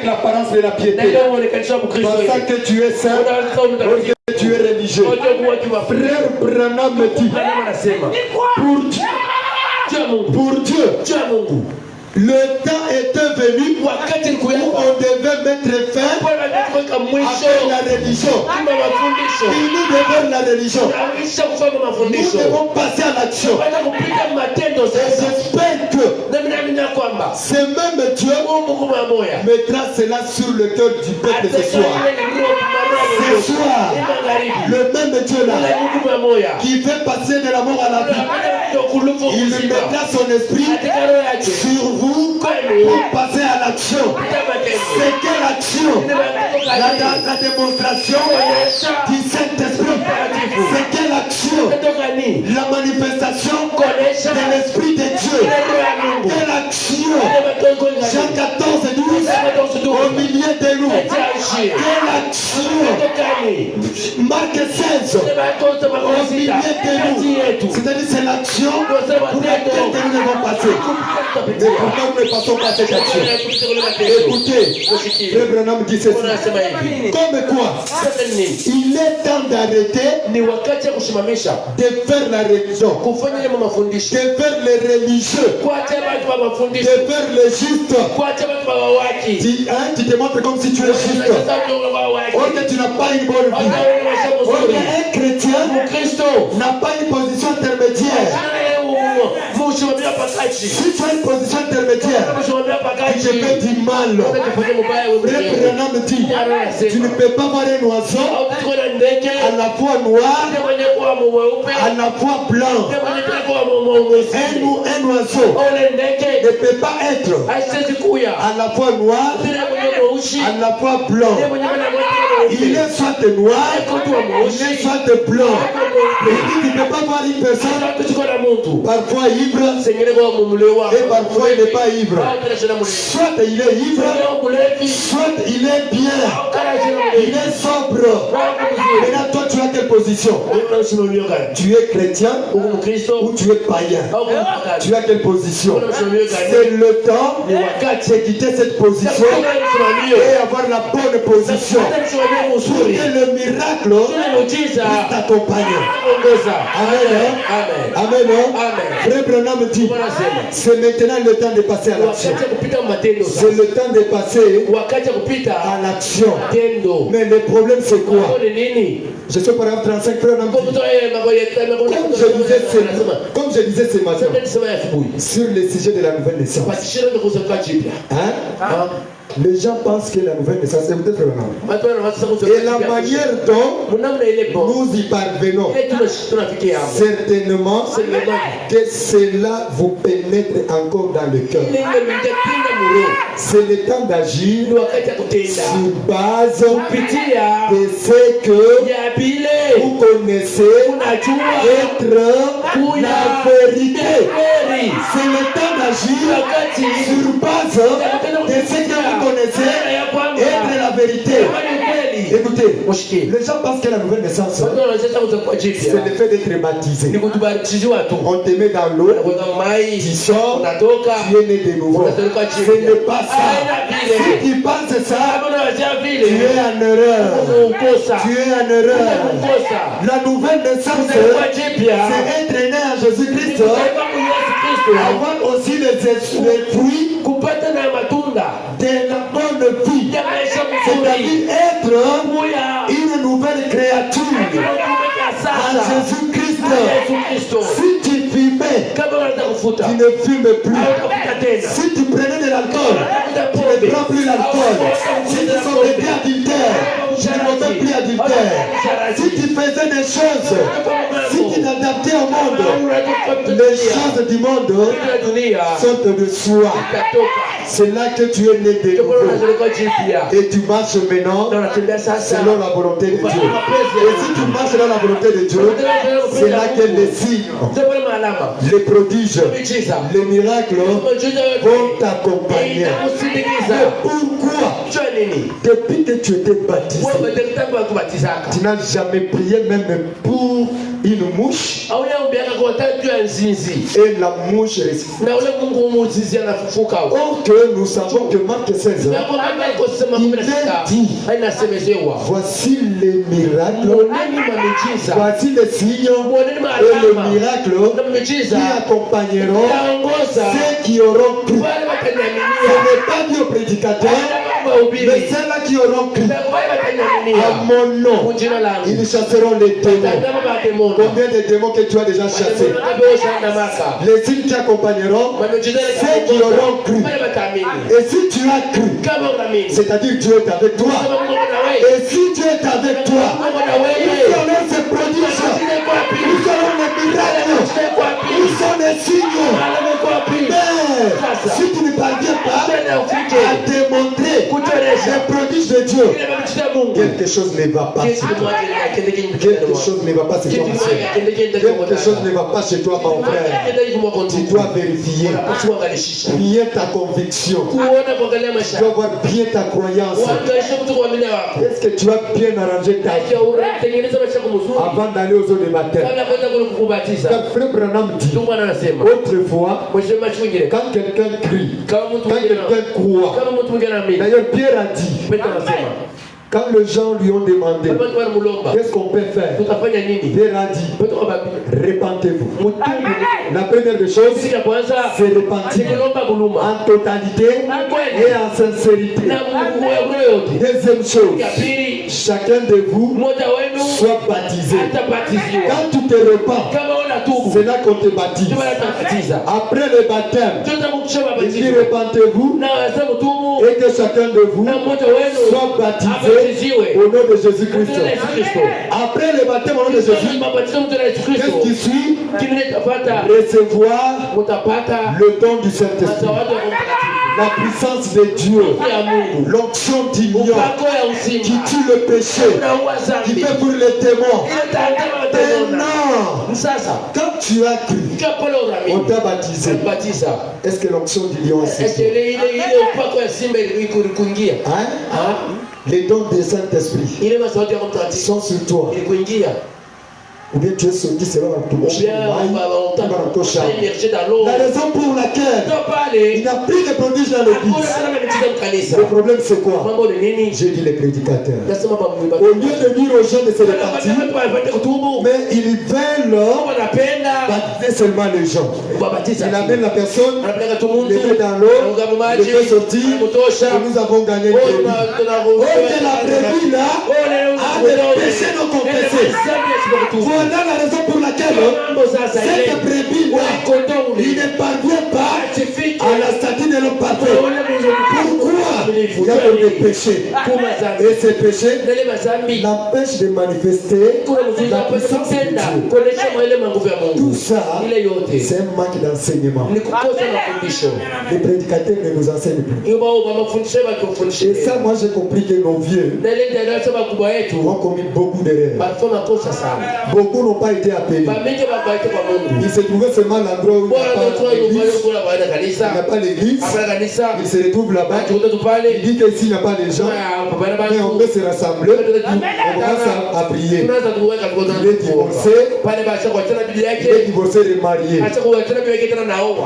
avec l'apparence de la piété. Pensant que tu es saint, or que tu es religieux. Frère Branham me dit, pour Dieu, le temps était venu où on devait mettre fin à la religion. Et nous devons la religion. Nous devons passer à l'action. Et j'espère que ce même Dieu mettra cela sur le cœur du peuple ce soir. Ce soir, le même Dieu là, qui fait passer de la mort à la vie, il mettra son esprit sur vous pour passer à l'action. C'est quelle action? La démonstration du Saint-Esprit. C'est quelle action? La manifestation de l'Esprit de Dieu. Quelle action? Jean 14, 12, au milieu de nous. Quelle action? Marc 16, au milieu de nous. C'est-à-dire c'est l'action pour laquelle nous devons passer. Mais pourquoi nous ne passons pas cette action? Écoutez, le Branham dit ceci. Comme quoi, il est temps d'arrêter de faire la religion, de faire les religieux, de faire les justes. Tu te montres comme si tu es juste. Or que tu n'as pas une bonne vie. Or qu'un chrétien n'a pas une position intermédiaire. Si tu as une position intermédiaire, tu te fais du mal. Le Branham dit, tu ne peux pas voir un oiseau à la fois noir, à la fois blanc. Un oiseau ne peut pas être à la fois noir, à la fois blanc. Il est soit noir, il est soit blanc. Et tu ne peux pas voir une personne parfois ivre et parfois il n'est pas ivre. Soit il est ivre, soit il est bien, il est sobre. Maintenant toi tu as quelle position? Tu es chrétien ou tu es païen? Tu as quelle position? C'est le temps de quitter cette position et avoir la bonne position pour que le miracle puisse t'accompagner. Amen. Amen. Frère Branham me dit, c'est maintenant le temps de passer à l'action. C'est le temps de passer à l'action. Mais le problème c'est quoi? Je suis par exemple 35 frères Branham dit, comme je disais ce matin sur le sujet de la nouvelle naissance. Hein? Les gens pensent que la nouvelle naissance est peut-être vraiment. Et la manière dont nous y parvenons, certainement que cela vous pénètre encore dans le cœur. C'est le temps d'agir sur base de ce que vous connaissez être la vérité. C'est le temps d'agir sur base de ce que vous connaissez être la vérité. Écoutez, les gens pensent que la nouvelle naissance, c'est le fait d'être baptisé. On te met dans l'eau, tu sors, tu es né de nouveau. Ce n'est pas ça. Si tu penses ça, tu es en erreur. Tu es en erreur. La nouvelle naissance, c'est être né à Jésus-Christ. Avoir aussi les fruits de la bonne vie. C'est-à-dire être une nouvelle créature à Jésus-Christ. Si tu fumais, tu ne fumes plus. Si tu prenais de l'alcool, tu ne prends plus l'alcool. Si tu commettais adultère, tu ne commets plus adultère. Si tu faisais des choses, si tu t'adaptais au monde, les choses du monde sont de soi. C'est là que tu es né de nouveau. Et tu marches maintenant selon la volonté de Dieu. Et si tu marches dans la volonté de Dieu, c'est là que les signes, les prodiges, les miracles vont t'accompagner. Mais pourquoi? Depuis que tu étais baptisé, tu n'as jamais prié même pour une mouche et la mouche ressuscite. Or que nous savons que Marc 16, il dit, voici les miracles, voici les signes et les miracles qui accompagneront ceux qui auront cru. Ce n'est pas dit aux prédicateurs, mais ceux-là qui auront cru à mon nom, ils chasseront les démons. Combien de démons que tu as déjà chassés? Les signes qui accompagneront ceux qui auront cru. Et si tu as cru, c'est-à-dire Dieu est avec toi. Et si Dieu est avec toi, nous allons se produire. Nous serons les miracles. Nous sommes les signes. Mais si tu ne parviens pas à démontrer les prodiges de Dieu, quelque chose ne va pas chez toi. Quelque chose ne va pas chez toi, ma soeur. Quelque chose ne va pas chez toi, mon frère. Tu dois vérifier bien ta conviction. Tu dois voir bien ta croyance. Est-ce que tu as bien arrangé ta vie avant d'aller aux eaux de baptême? Frère Branham dit, autrefois, quand quelqu'un crie, quand quelqu'un croit, d'ailleurs Pierre a dit, quand les gens lui ont demandé qu'est-ce qu'on peut faire, Pierre a dit, répentez-vous. La première des choses, c'est repentir en totalité et en sincérité. Deuxième chose, chacun de vous soit baptisé. Quand tu te repens, c'est là qu'on te baptise. Après le baptême, il dit repentez-vous et que chacun de vous soit baptisé au nom de Jésus-Christ. Après le baptême au nom de Jésus, qu'est-ce qui suit? Recevoir le don du Saint-Esprit, la puissance de Dieu, l'onction d'union qui tue le péché, qui fait pour les démons. Maintenant, quand tu as cru, on t'a baptisé. Est-ce que l'onction d'union est les dons du Saint-Esprit sont sur toi. Ou bien tu es sorti, c'est là où tu la raison pour laquelle il n'y a plus de prodiges dans l'église. Le problème c'est quoi? J'ai dit les prédicateurs. Au lieu de dire aux gens de se repentir, mais ils veulent baptiser seulement les gens. Il amène la personne, il met dans l'eau, il fait sortir, et nous avons gagné une brebis. Oh, que la brebis là a des péchés non confessés. Voilà la raison pour laquelle cette brebis-là, il ne parvient pas à la statue de l'homme parfait. Pourquoi? Il y a des péchés. Et ces péchés l'empêchent de manifester la puissance de Dieu. Tout ça, c'est un manque d'enseignement. Les prédicateurs ne nous enseignent plus. Et ça, moi j'ai compris que nos vieux ont commis beaucoup d'erreurs. Beaucoup n'ont pas été appelés. Ils se trouvaient seulement à l'endroit où il n'y a pas l'église. Ils se retrouvent là-bas. Il dit qu'ici il n'y a pas de gens. Mais on peut se rassembler. On commence à prier. Il est divorcé. Il est divorcé et marié.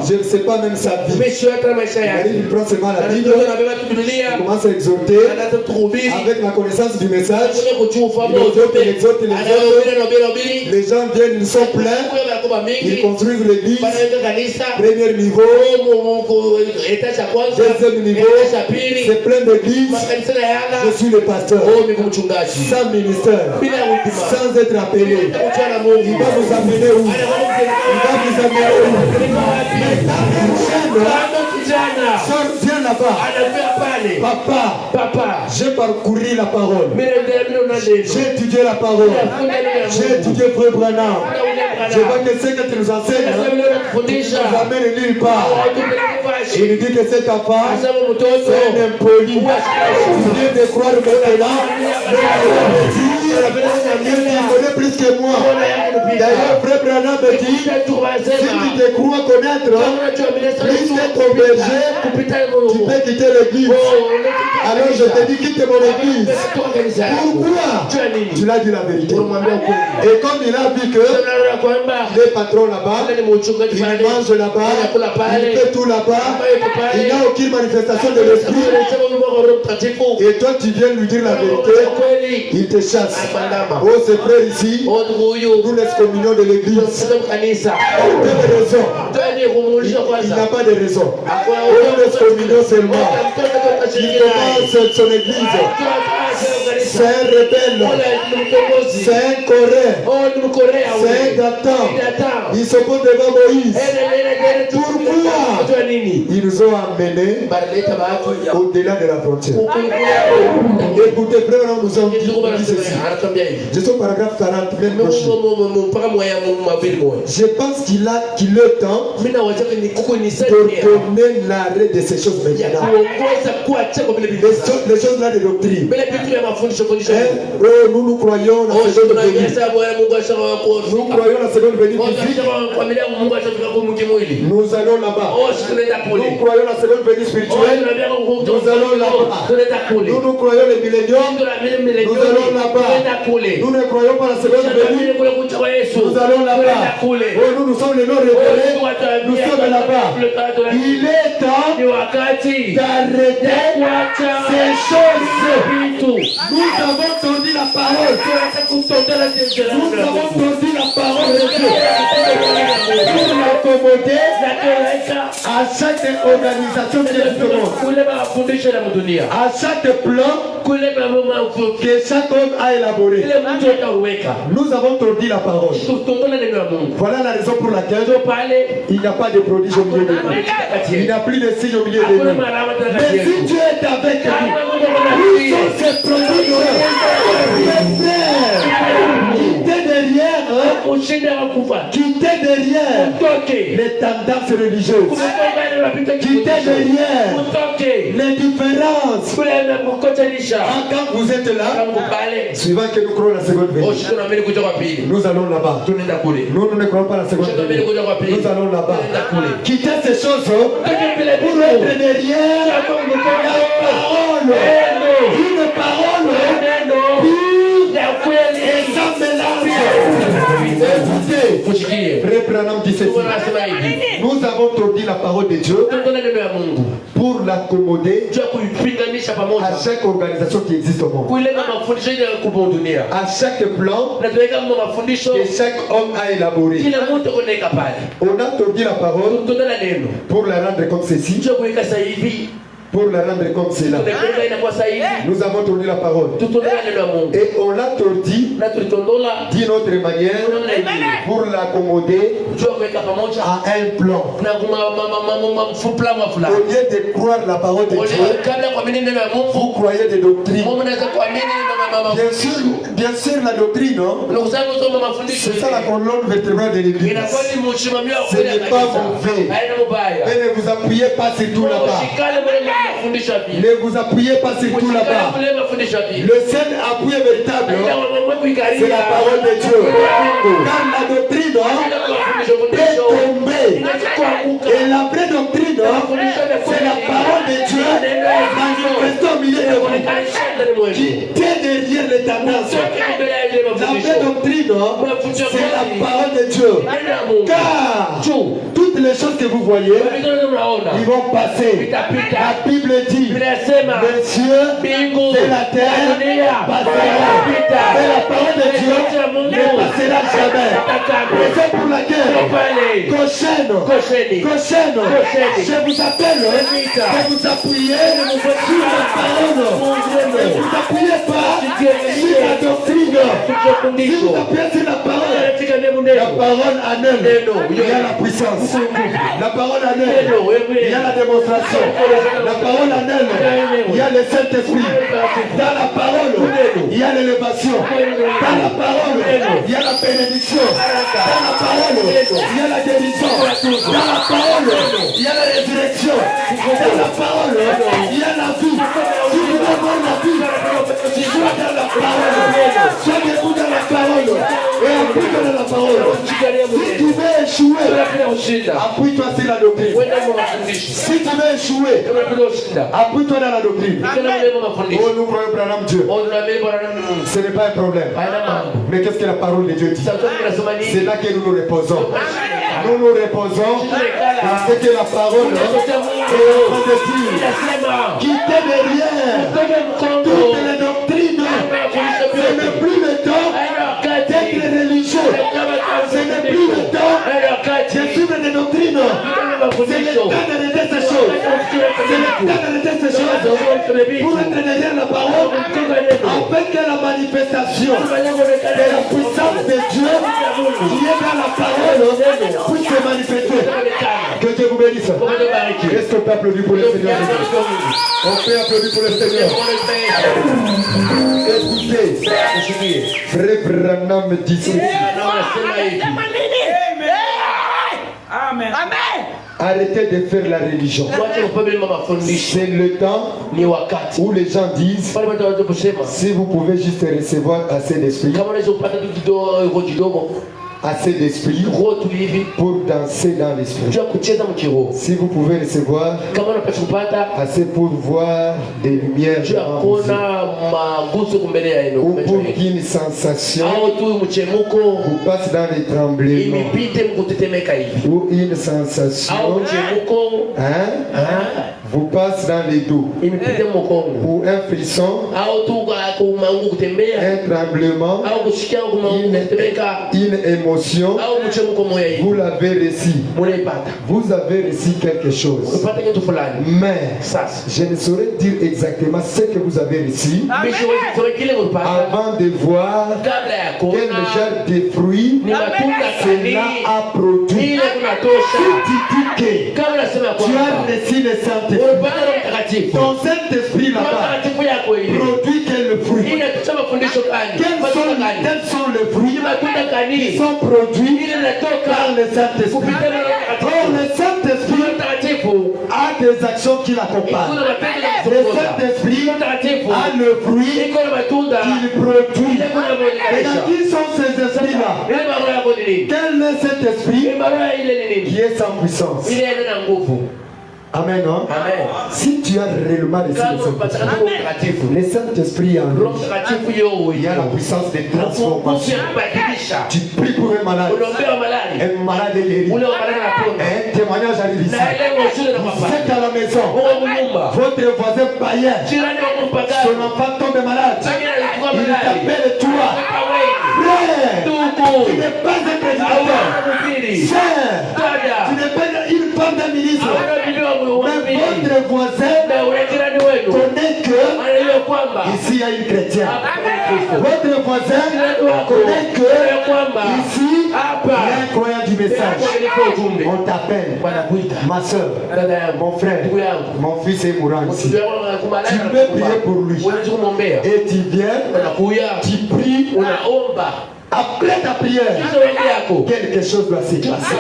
Je ne sais pas même sa vie. Il prend seulement la Bible. Il commence à exhorter avec la connaissance du message. Il exhorte les autres. Les gens viennent, ils sont pleins. Ils construisent l'église. Premier niveau. Deuxième niveau. C'est plein d'églises. Je suis le pasteur. Sans ministère. Sans être appelé. Il va vous amener où? Il va vous amener où? Viens là-bas. Papa, j'ai parcouru la parole. J'ai étudié la parole. J'ai étudié Frère Branham. Je vois que ce que tu nous enseignes, tu nous amènes nulle part. Il nous dit que cet enfant, c'est un impoli. Tu viens de croire maintenant. connaît plus que moi. D'ailleurs, frère Branham me dit, si tu te crois connaître, plus que ton berger, tu peux quitter l'église. Alors je te dis, quitte mon église. Pourquoi? Tu l'as dit la vérité. Et comme il a vu que les patrons là-bas, il mange là-bas, il fait tout là-bas, il n'a aucune manifestation de l'esprit. Et toi tu viens lui dire la vérité, il te chasse. Oh, ces frères ici, nous l'excommunions de l'église. Pour quelle raison? Il n'a pas de raison. Nous l'excommunions seulement. Il commence son église. C'est un rebelle. C'est un coréen. C'est un Datan. Ils se posent devant Moïse. Pourquoi? Ils nous ont amenés au-delà de la frontière. Écoutez, frère, nous avons dit ceci. Je suis au paragraphe 40, même prochain. Je pense qu'il est temps de donner l'arrêt de ces choses maintenant. Les choses là de doctrine. Nous croyons la seconde venue. Nous croyons la seconde venue physique. Nous allons là-bas. Nous croyons la seconde venue spirituelle. Nous allons là-bas. Nous croyons les milléniums. Nous allons là-bas. Nous ne croyons pas la seconde venue. Nous allons là-bas. Nous sommes les non-révélés. Nous sommes là-bas. Il est temps d'arrêter ces choses. Nous avons entendu la parole. Nous avons entendu la parole de Dieu. Pour l'accommoder à chaque organisation de ce monde. À chaque plan que chaque homme a élaboré. Nous avons entendu la parole. Voilà la raison pour laquelle il n'y a pas de prodige au milieu de nous. Il n'y a plus de signes au milieu de nous. Mais si Dieu est avec nous, où sont ces prodiges? Quittez derrière les tendances religieuses. Quittez derrière les différences. Quand vous êtes là, suivant que nous croyons la seconde venue, nous allons là-bas. Nous ne croyons pas la seconde venue. Nous allons là-bas. Quittez ces choses pour être derrière la parole. Une parole pure et sans mélange. Écoutez, Frère Branham dit ceci. Nous avons entendu la parole de Dieu pour l'accommoder à chaque organisation qui existe au monde, à chaque plan que chaque homme a élaboré. On a entendu la parole pour la rendre comme ceci, pour la rendre comme cela. Nous avons entendu la parole et on l'a entendu d'une autre manière pour l'accommoder à un plan. Au lieu de croire la parole de Dieu, vous croyez des doctrines. Bien sûr la doctrine, c'est ça la colonne vertébrale de l'église. Ce n'est pas mauvais. Mais ne vous appuyez pas sur tout là-bas. Ne vous appuyez pas sur tout là-bas. Le seul appui véritable, c'est la parole de Dieu. Car la doctrine est tombée. Et la vraie doctrine, c'est la parole de Dieu manifestée au milieu de vous. Quittez derrière les tendances. La vraie doctrine, c'est la parole de Dieu. Car toutes les choses que vous voyez, ils vont passer. La Bible dit, les cieux et la terre passeront. Mais la parole de Dieu ne passera jamais. C'est pour laquelle, prochaine, je vous appelle de vous appuyer sur la parole. Ne vous appuyez pas sur la doctrine. Si vous appuyez sur la parole en elle, il y a la puissance. La parole en elle, il y a la démonstration. La parole en elle, il y a le Saint-Esprit. Dans la parole, il y a l'élévation. Dans la parole, il y a la bénédiction. Dans la parole, il y a la guérison. Dans la parole, il y a la résurrection. Dans la parole, il y a la vie. Si vous voulez voir la vie, sois dans la parole. Sois appuie-toi sur la doctrine. Si tu veux échouer, appuie-toi dans la doctrine. Oh, nous croyons Branham Dieu. Ce n'est pas un problème. Mais qu'est-ce que la parole de Dieu dit? C'est là que nous nous reposons. Nous nous reposons parce que la parole est en train de dire: quittez derrière toutes les doctrines. Ce n'est plus le temps d'être religieux. Ce n'est plus le temps de suivre des doctrines. C'est le temps d'arrêter ces choses. C'est le temps d'arrêter ces choses pour être derrière la parole, afin que la manifestation de la puissance de Dieu qui est dans la parole puisse se manifester. Que Dieu vous bénisse. Est-ce qu'on peut applaudir pour le Seigneur? On peut applaudir pour le Seigneur. Écoutez, Frère Branham dit ceci. Amen. Arrêtez de faire la religion. C'est le temps où les gens disent: si vous pouvez juste recevoir assez d'esprit, assez d'esprit pour danser dans l'esprit. Si vous pouvez recevoir assez pour voir des lumières ou pour qu'une sensation vous passe dans les tremblements ou une sensation vous passe dans les dos ou un frisson, un tremblement, une émotion, vous l'avez reçu. Vous avez reçu quelque chose. Mais je ne saurais dire exactement ce que vous avez reçu avant de voir quel genre de fruits cela a produit. Si tu dis que tu as reçu le Saint-Esprit, ton Saint-Esprit là-bas produit quel fruit? Quels sont les fruits qui sont produits par le Saint-Esprit? Or, le Saint-Esprit a des actions qui l'accompagnent. Le Saint-Esprit a le fruit qu'il produit. Et qui sont ces esprits-là? Quel est cet esprit qui est sans puissance? Amen, non? Amen. Si tu as réellement reçu le Saint-Esprit en lui, il y a la puissance de transformation. Tu pries pour un malade est guéri. Un témoignage arrive ici. Vous êtes à la maison, votre voisin païen, son enfant tombe malade, il t'appelle toi. Frère, tu n'es pas un prédicateur. Sœur, tu n'es pas une femme d'un ministre. Mais votre voisin connaît que ici il y a une chrétienne. Votre voisin connaît que ici il y a un croyant du message. On t'appelle, ma soeur, mon frère, mon fils est mourant ici. Tu peux prier pour lui. Et tu viens, tu pries. Après ta prière, quelque chose doit se passer.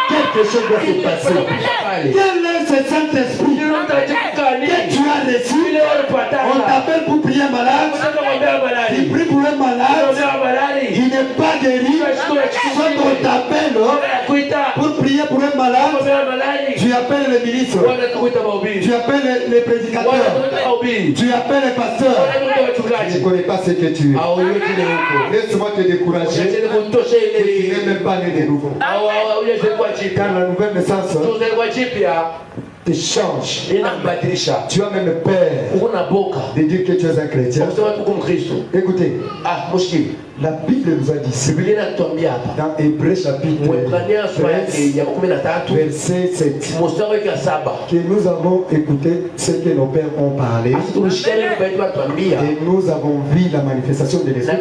Quelque chose doit se passer. Quel est ce Saint-Esprit que tu as reçu? On t'appelle pour prier malade. Tu pries pour un malade, il n'est pas guéri. Soit on t'appelle pour prier pour un malade, tu appelles le ministre, tu appelles les prédicateurs, tu appelles les pasteurs. Je ne connais pas ce que tu es. Laisse-moi te décourager. Tu n'es même pas né de nouveau. Car la nouvelle naissance te change. Tu as même peur de dire que tu es un chrétien. Écoutez, la Bible nous a dit dans Hébreux chapitre 13, verset 7, que nous avons écouté ce que nos pères ont parlé et nous avons vu la manifestation de l'Esprit.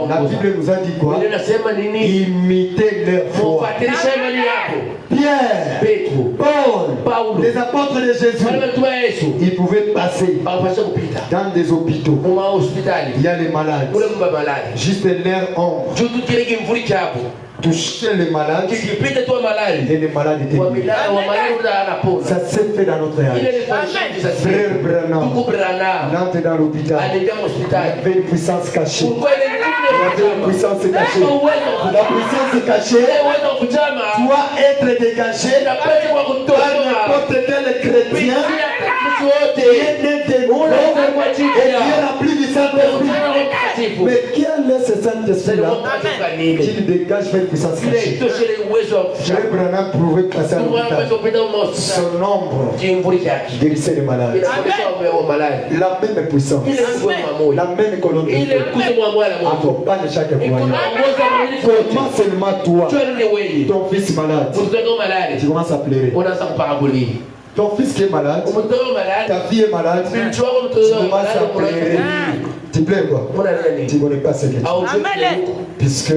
La Bible nous a dit quoi? Imitez leur foi. Pierre, Paul, les apôtres de Jésus, ils pouvaient passer dans des hôpitaux. Il y a les malades. Juste l'air ombre. Toucher les malades et les malades étaient guéris. Ça s'est fait dans notre âge. Frère Branham, l'entre dans l'hôpital, il avait une puissance cachée. La puissance est cachée. La puissance cachée doit être dégagée par n'importe quel chrétien qui est né de nouveau et qui est rempli du Saint-Esprit. Mais quel est ce Saint-Esprit-là qui dégage cette puissance cachée? Frère Branham pouvait passer à l'hôpital. Son ombre guérissait les malades. La même puissance, la même colonne de feu accompagne chaque croyant. Comment seulement toi, ton fils malade, tu commences à pleurer. Ton fils qui est malade, ta fille est malade, tu commences à pleurer. Tu pleures quoi? Tu ne connais pas ce que tu dis. Puisque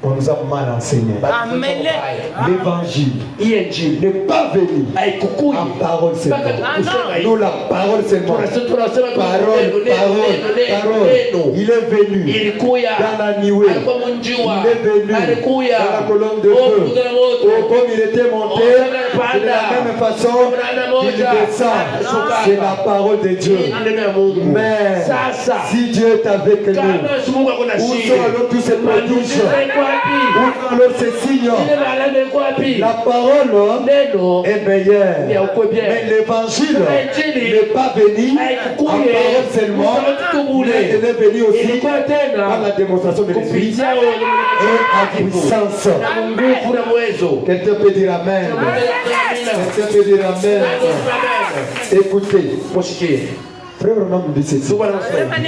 on nous a mal enseigné. L'évangile n'est pas venu en parole seulement. Nous, la parole seulement. Parole. Il est venu dans la nuée. Il est venu dans la colonne de feu. Comme il était monté, de la même façon qu'il descend. C'est la parole de Dieu. Mais si Dieu est avec nous, où sont alors tous ces prodiges? Où alors ces signes? La parole est meilleure. Mais l'évangile n'est pas venu en parole seulement, mais il est venu aussi par la démonstration de l'Esprit et en puissance. Quelqu'un peut dire Amen. Quelqu'un peut dire Amen. Écoutez. Frère Branham nous dit ceci.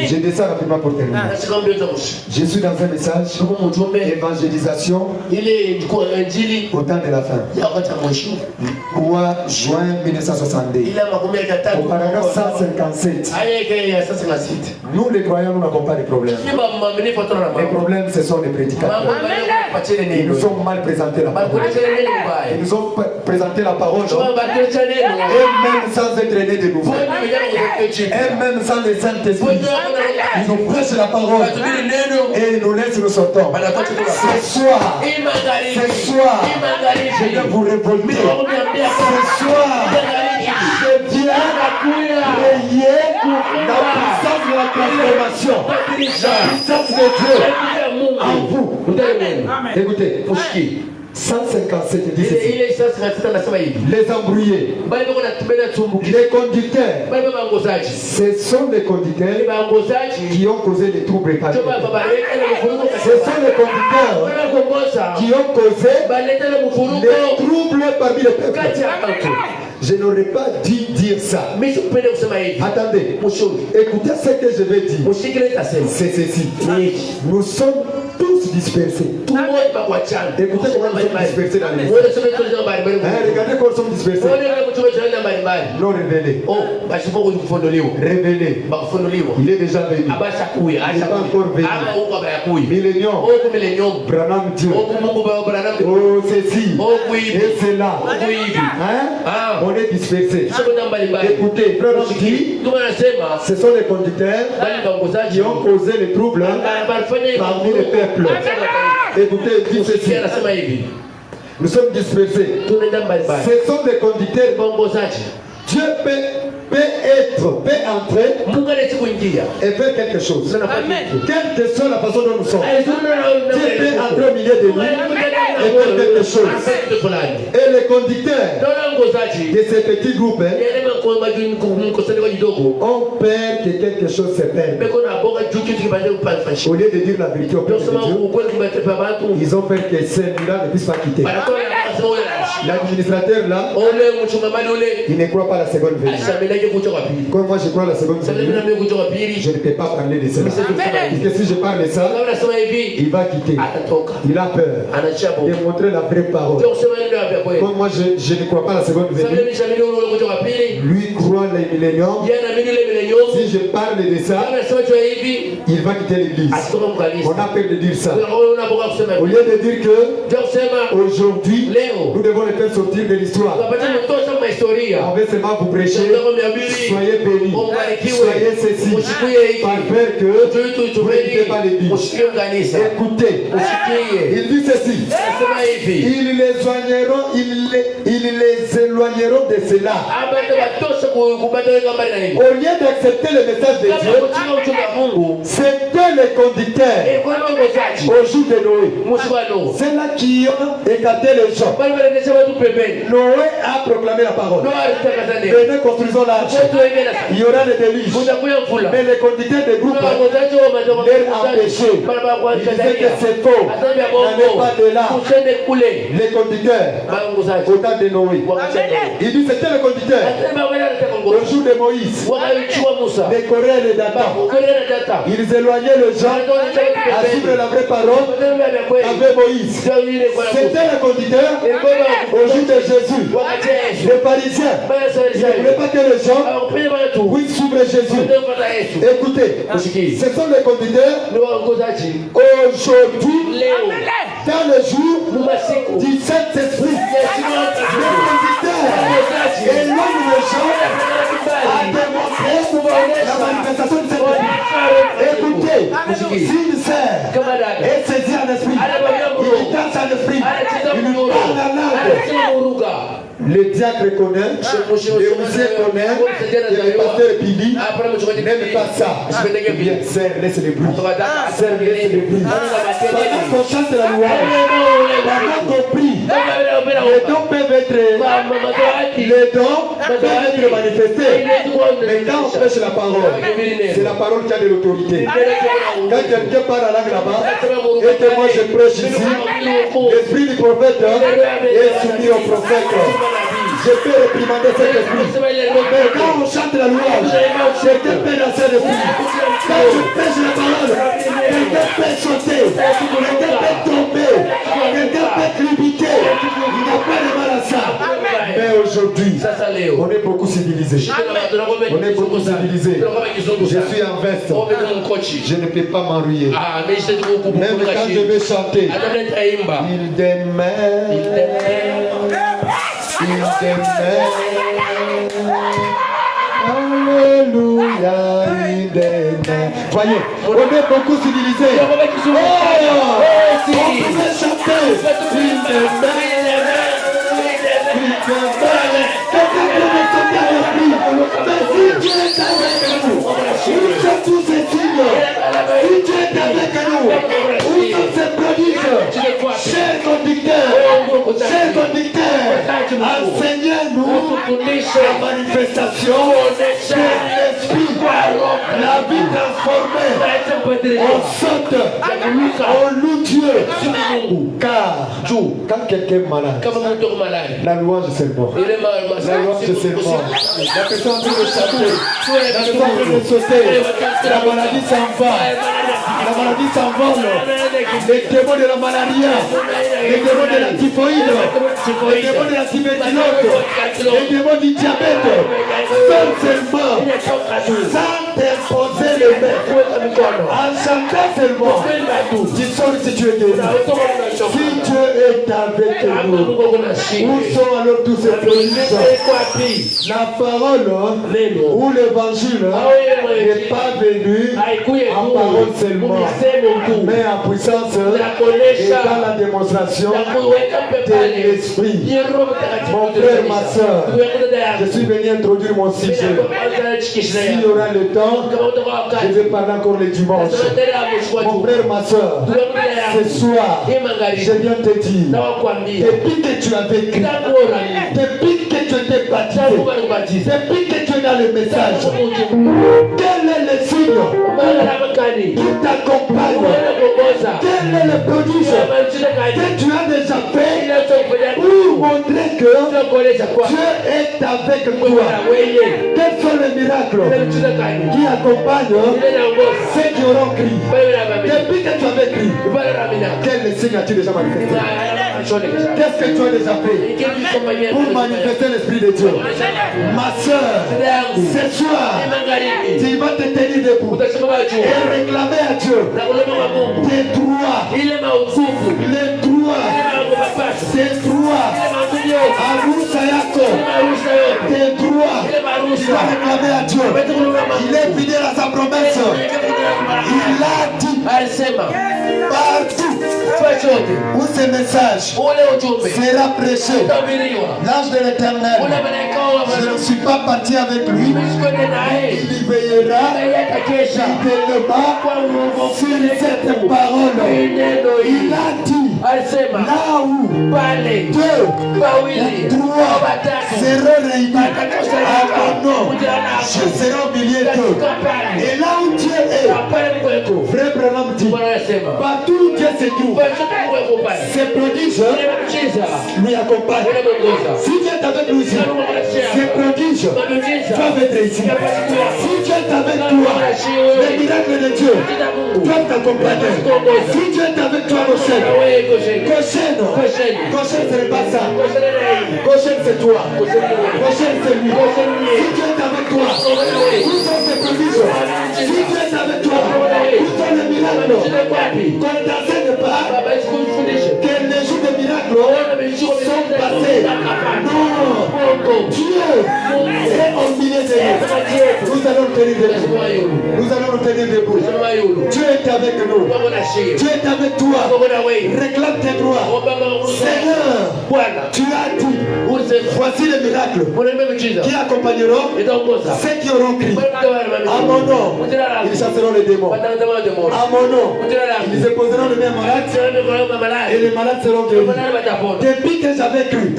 Je descends rapidement pour terminer. Je suis dans un message évangélisation au temps de la fin. Mois juin 1962. Au paragraphe 157. Nous les croyants, nous n'avons pas de problème. Les problèmes, ce sont les prédicateurs. Ils nous ont mal présenté la parole. Ils nous ont présenté la parole. Et même sans être nés de nouveau. Et même sans les Saint-Esprit, ils nous prêchent la parole et ils nous laissent nous sortons. Ce soir, je viens vous révolter. Ce soir, je viens prier la puissance de la transformation, la puissance de Dieu en vous. Écoutez, 157 dit ceci. Les embrouillés, les conducteurs, ce sont les conducteurs qui ont causé des troubles parmi les peuples. Ce sont les conducteurs qui ont causé les troubles parmi les peuples. Je n'aurais pas dû dire ça. Attendez, écoutez ce que je vais dire. C'est ceci. Nous sommes tous dispersés. Écoutez comment nous sommes dispersés dans les regardez comment nous sommes dispersés. Non révélé. Révélé. Il est déjà venu. Il n'est pas encore venu. Millénium. Branham Dieu. Oh ceci. Et cela. Hein? On est dispersés. Écoutez, frère, ce sont les conducteurs qui ont causé les troubles parmi les peuples. Écoutez, dit ceci. Nous sommes dispersés. Ce sont des conducteurs. Dieu peut entrer et faire quelque chose. Quelle que soit la façon dont nous sommes, Dieu peut entrer au milieu de nous et faire quelque chose. Et les conducteurs de ces petits groupes ont peur que quelque chose se perde. Au lieu de dire la vérité au peuple de Dieu, ils ont peur que celui-là ne puisse pas quitter. L'administrateur là, il ne croit pas à la seconde venue. Comme moi je crois à la seconde venue, je ne peux pas parler de ça. Parce que si je parle de ça, il va quitter. Il a peur de montrer la vraie parole. Comme moi je ne crois pas à la seconde venue, lui croit les milléniums. Si je parle de ça, il va quitter l'église. On a peur de dire ça. Au lieu de dire que aujourd'hui, nous devons les faire sortir de l'histoire. On veut seulement vous prêcher. Soyez bénis. Soyez ceci. Par peur que vous ne quittez pas l'église. Écoutez. Il dit ceci. Ils les éloigneront de cela. Au lieu d'accepter le message de Dieu, c'était les conducteurs au jour de Noé. C'est là qui ont écarté les gens. Noé a proclamé la parole. Venez, construisons l'arche. Il y aura des déluges. Mais les conducteurs des groupes leur empêchaient. Ils disaient que c'est faux. N'allez pas de là. Les conducteurs au temps de Noé. Il dit c'était le conducteur au jour de Moïse. Les Coréens et les Datans. Ils éloignaient les gens à suivre la vraie parole avec Moïse. C'était le conducteur au jour de Jésus. Les pharisiens, ils ne voulaient pas que les gens puissent suivre Jésus. Écoutez, ce sont les conducteurs aujourd'hui, dans le jour du Saint-Esprit. Les conducteurs éloignent les gens à démontrer la manifestation du Saint-Esprit. Écoutez, s'il sert et saisit en esprit, il danse en esprit, il lui parle en langue. Le diacre connaît, le musée connaît, le pasteur Pili n'aime pas ça. Bien, sœur, laisse le bruit. Sœur, laisse le bruit. Pendant qu'on chante la loi, pendant qu'on prie, les dons peuvent être manifestés. Mais quand on prêche la parole, c'est la parole qui a de l'autorité. Quand quelqu'un parle à langue là-bas, et que moi je prêche ici, l'esprit du prophète est soumis au prophète. Je peux réprimander cet esprit. Mais quand on chante la louange, quelqu'un peut danser l'esprit. Quand je prêche la parole, quelqu'un peut sauter, quelqu'un peut tomber, quelqu'un peut cribiter. Il n'y a pas de mal à ça. Mais aujourd'hui, on est beaucoup civilisé. On est beaucoup civilisé. Je suis en veste. Je ne peux pas m'ennuyer. Même quand je vais chanter, il demeure. Alléluia, il demeure. Voyez, on est beaucoup civilisé. Oh, on pouvait chanter. Il demeure. Quelqu'un peut me sauter à l'esprit. Mais si Dieu est avec nous, nous sommes tous ces signes. Si Dieu est avec nous, où sont ces prodiges? Chers conducteurs, enseignez-nous la manifestation de l'esprit, la vie transformée. On saute, on loue Dieu. Car quand quelqu'un est malade, la louange c'est bon. La louange c'est bon. La personne en train de chanter, la personne en train de sauter, la maladie s'en va. La maladie s'envole. Les démons de la malaria, les démons de la typhoïde, les démons de la tuberculose, les démons du diabète, seulement, sans t'imposer les mains, en chantant seulement, tu sors si tu es guéri. Si Dieu est avec nous, où sont alors tous ces prodiges? La parole ou l'évangile n'est pas venu en parole seulement, mais en puissance et dans la démonstration de l'esprit. Mon frère, ma soeur, je suis venu introduire mon sujet. S'il y aura le temps, je vais parler encore le dimanche. Mon frère, ma soeur, ce soir, je viens te dire, depuis que tu avais écrit, depuis que tu étais baptisé, depuis que tu es dans le message, quel est le signe qui t'accompagne? Quel est le prodige que tu as déjà fait pour montrer que Dieu est avec toi? Quels sont les miracles qui accompagnent ceux qui auront crié? Depuis que tu avais crié, quel signe as-tu déjà manifesté? Qu'est-ce que tu as déjà fait pour manifester l'Esprit de Dieu? Ma soeur, ce soir, tu vas te tenir debout et réclamer à Dieu des droits, les droits tes droits, Arusa Yako, tes droits, tu vas réclamer à Dieu. Il est fidèle à sa promesse. Il a dit partout où ce message sera prêché, l'ange de l'Éternel, je ne suis pas parti avec lui, il y veillera fidèlement sur cette parole. Il a dit là où deux ou trois seront réunis à mon nom, je serai au milieu d'eux. Et là où Dieu est, frère Branham dit, partout où Dieu se trouve, ses prodiges lui accompagnent. Si Dieu est avec nous ici, ses prodiges doivent être ici. Si Dieu est avec toi, les miracles de Dieu doivent t'accompagner. Si Dieu est avec toi, Goshen, c'est pas ça. Goshen, c'est toi. Goshen, c'est lui. Si Dieu est avec toi, où sont ses prodiges? Si Dieu est avec toi, où sont les miracles? Qu'on ne t'enseigne pas que les jours de miracles sont passés. Non, Dieu est au milieu de nous. Nous allons tenir debout. Nous allons nous tenir debout. Dieu est avec nous. Dieu est avec toi. Réclame tes droits. Seigneur, tu as dit, voici les miracles qui accompagneront ceux qui auront crié. À mon nom, ils chasseront les démons. À mon nom, ils déposeront les mêmes malades et les malades seront guéris. Depuis que j'avais cru,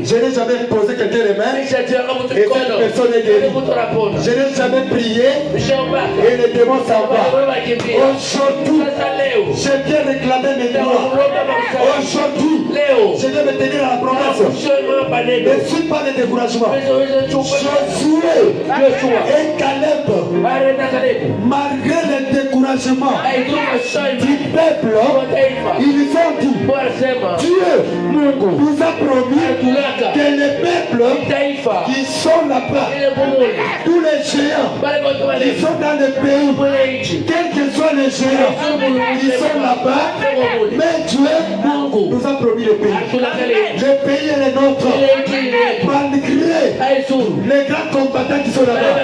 je n'ai jamais posé quelqu'un les mains et cette personne est guérie. Je n'ai jamais prié et les démons s'en vont. Aujourd'hui, je viens réclamer mes droits. Aujourd'hui, je vais me tenir à la promesse. Ne suis pas de découragement. Josué et Caleb, malgré le découragement du peuple, ils ont dit, Dieu nous a promis que les peuples qui sont là-bas, tous les géants qui sont dans le pays, quels que soient les géants qui sont là-bas, mais Dieu nous a promis le pays. Le pays est le nôtre. Malgré les grands combattants qui sont là-bas,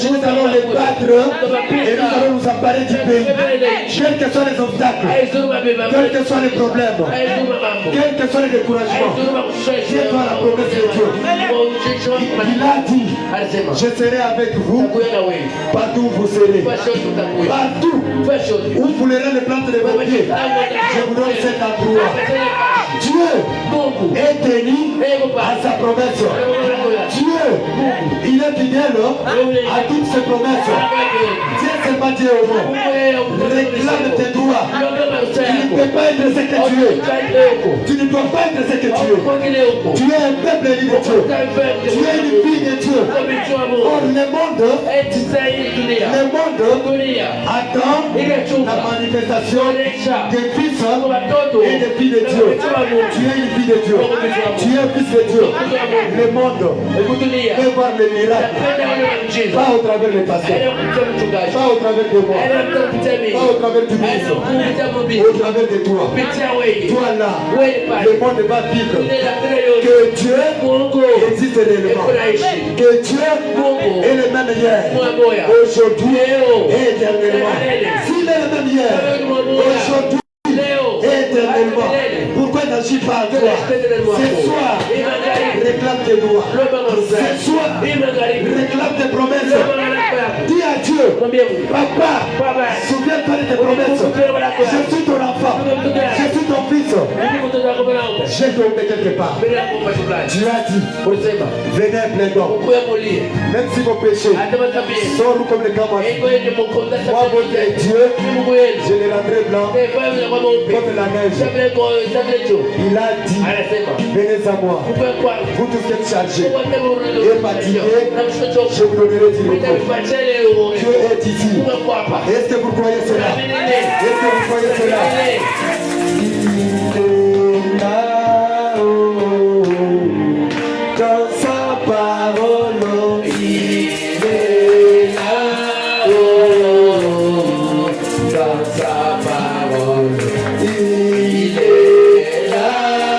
nous allons les battre et nous allons nous emparer du pays. Quels que soient les obstacles, quels que soient les problèmes, quels que soient les découragements, Dieu doit la promesse de Dieu. Il a dit, je serai avec vous partout où vous serez. Partout où vous verrez les plantes de vos pieds, je vous donne cet endroit. Dieu est tenu à sa promesse. Dieu, il est fidèle à toutes ses promesses. Dieu seulement Dieu au monde. Réclame tes droits. Tu ne peux pas être ce que tu es. Tu ne dois pas être ce que tu es. Tu es un peuple élu de Dieu. Tu es une fille de Dieu. Or le monde attend la manifestation des fils et des filles de Dieu. Tu es une fille de Dieu. Tu es un fils de Dieu. Le monde peut voir les miracles. Pas au travers des pasteurs. Pas au travers de moi. Pas au travers du ministre. Au travers de toi. Toi là, le monde va vivre que Dieu existe réellement. Que Dieu est le même hier, aujourd'hui et éternellement. S'il est le même hier, aujourd'hui et éternellement, pourquoi n'agis pas à toi? Ce soir, réclame tes droits. Ce soir, réclame tes promesses. Dis à Dieu, Papa, souviens-toi de tes promesses. Je suis ton enfant. Je suis ton fils. J'ai tombé quelque part. Dieu a dit, venez plaidons. Même si vos péchés sont comme les camarades, moi, votre Dieu, je les rendrai blancs comme la neige. Il a dit, venez à moi, vous tous qui êtes chargés et fatigués, je vous donnerai du repos. Dieu est ici. Est-ce que vous croyez cela? Est-ce que vous croyez cela? Il est là-haut, dans sa parole, il est là-haut, dans sa parole, il est là-haut.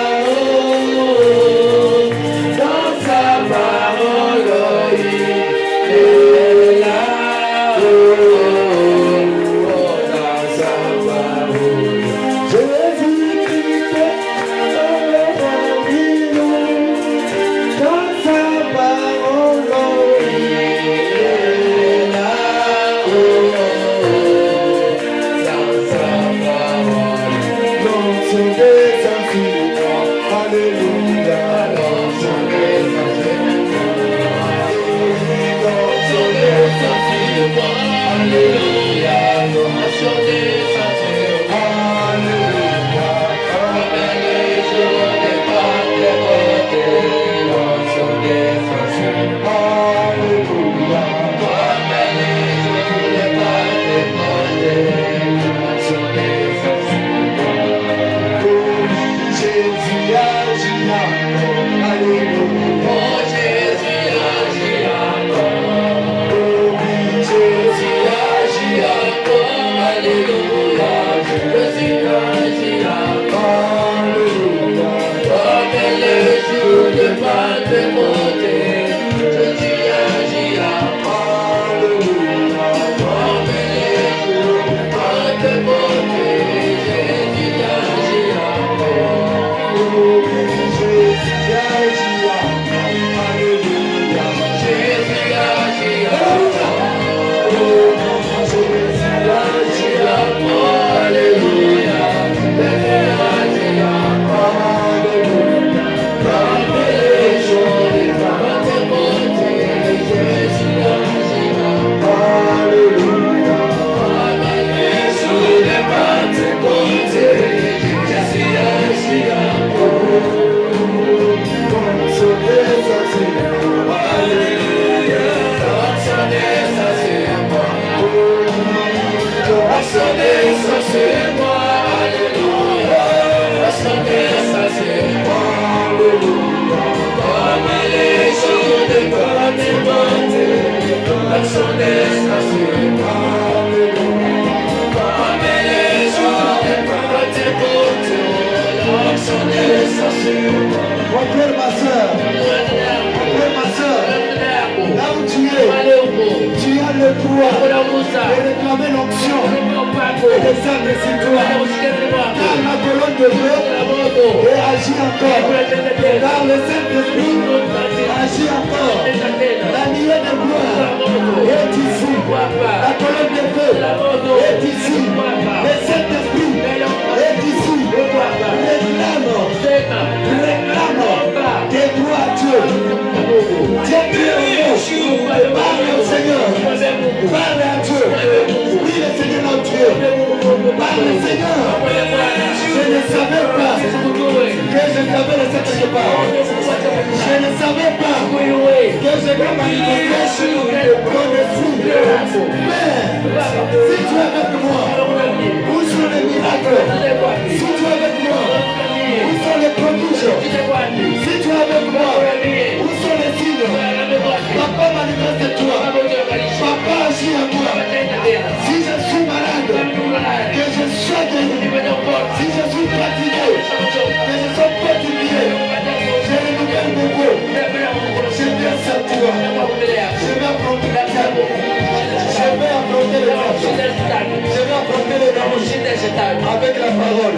Avec la parole,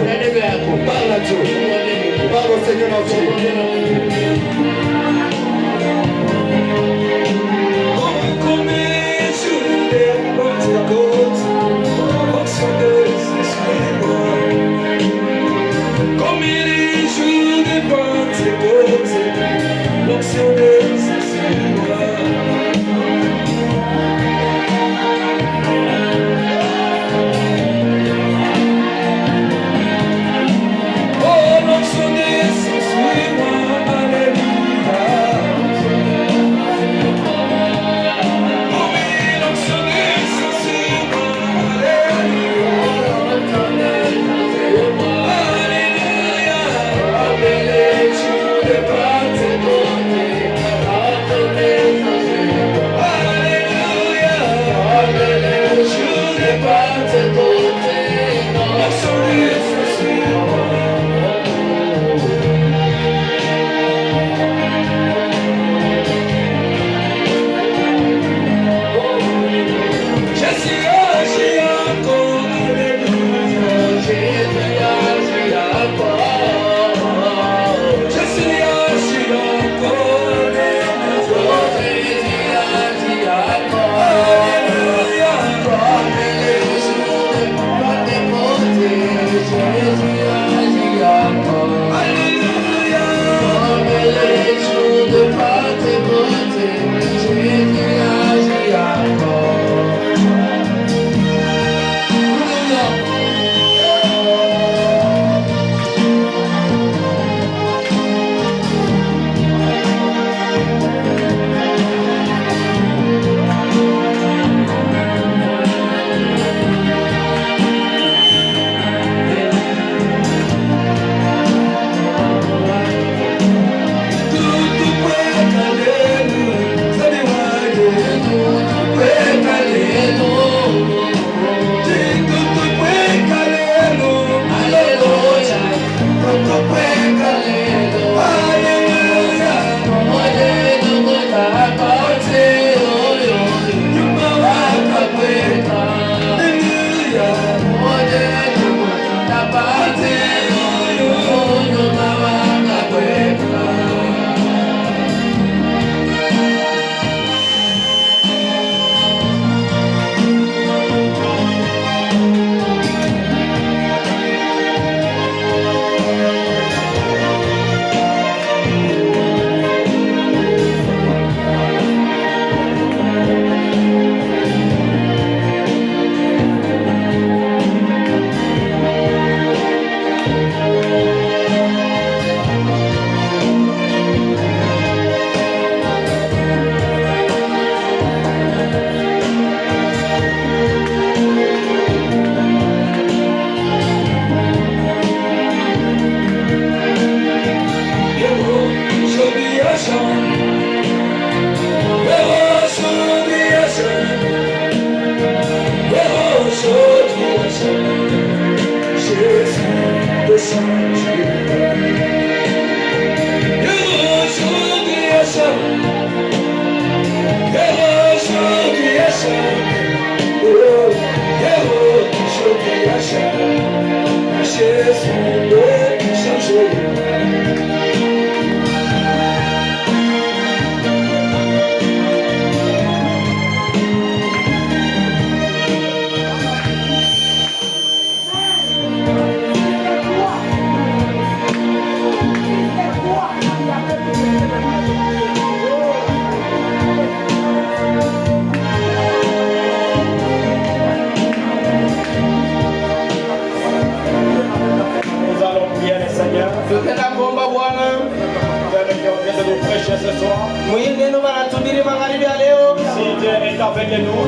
parle à Dieu, parle au Seigneur notre Dieu.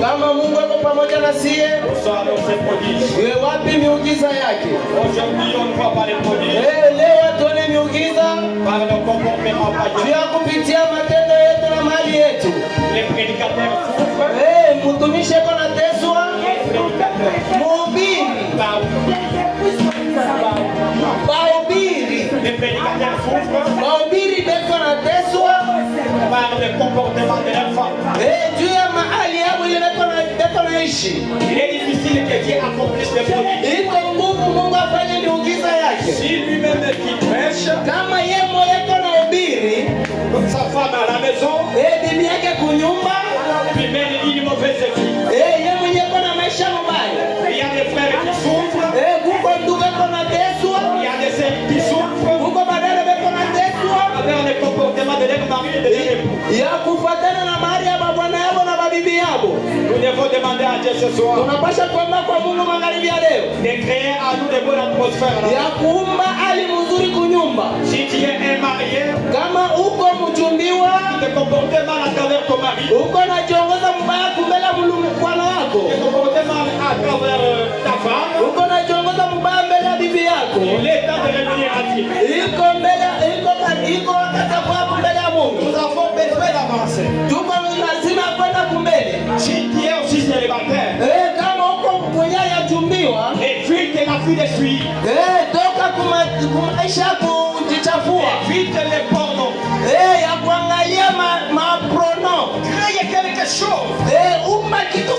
Kama Mungu yuko pamoja na sisi, wewe wapi miujiza yake? Leo tuone miujiza ya kupitia matendo yetu na mali yetu. Mtumishi kwa nateswa, mhubiri mahubiri beko nateswa, juu ya mahali yao ile beko naishi. Iko nguvu Mungu afanye miujiza yake. Kama yeye moyo na ubiri bibi yake kunyumba, yeye mwenye kuna maisha mabaya, kuko nduga kuna teswa, kuko badala beko na teswa ya kufuatana na mahali ya bwana yao na babibi yao. Tunapasha kuomba kwa Mungu magharibi ya leo ya kuumba hali mzuri kunyumba. Kama uko mchumbiwa, uko na jongoza mbaya kumbela bwana wako, uko na jongoza mbaya mbele ya bibi yako, iko wakati kwa mbele ya Mungu. Tuko lazima kwenda kumbele. Kama uko mwenye yachumbiwa, toka kumaisha kujichafua, ya kuangalia maprono, umba kitu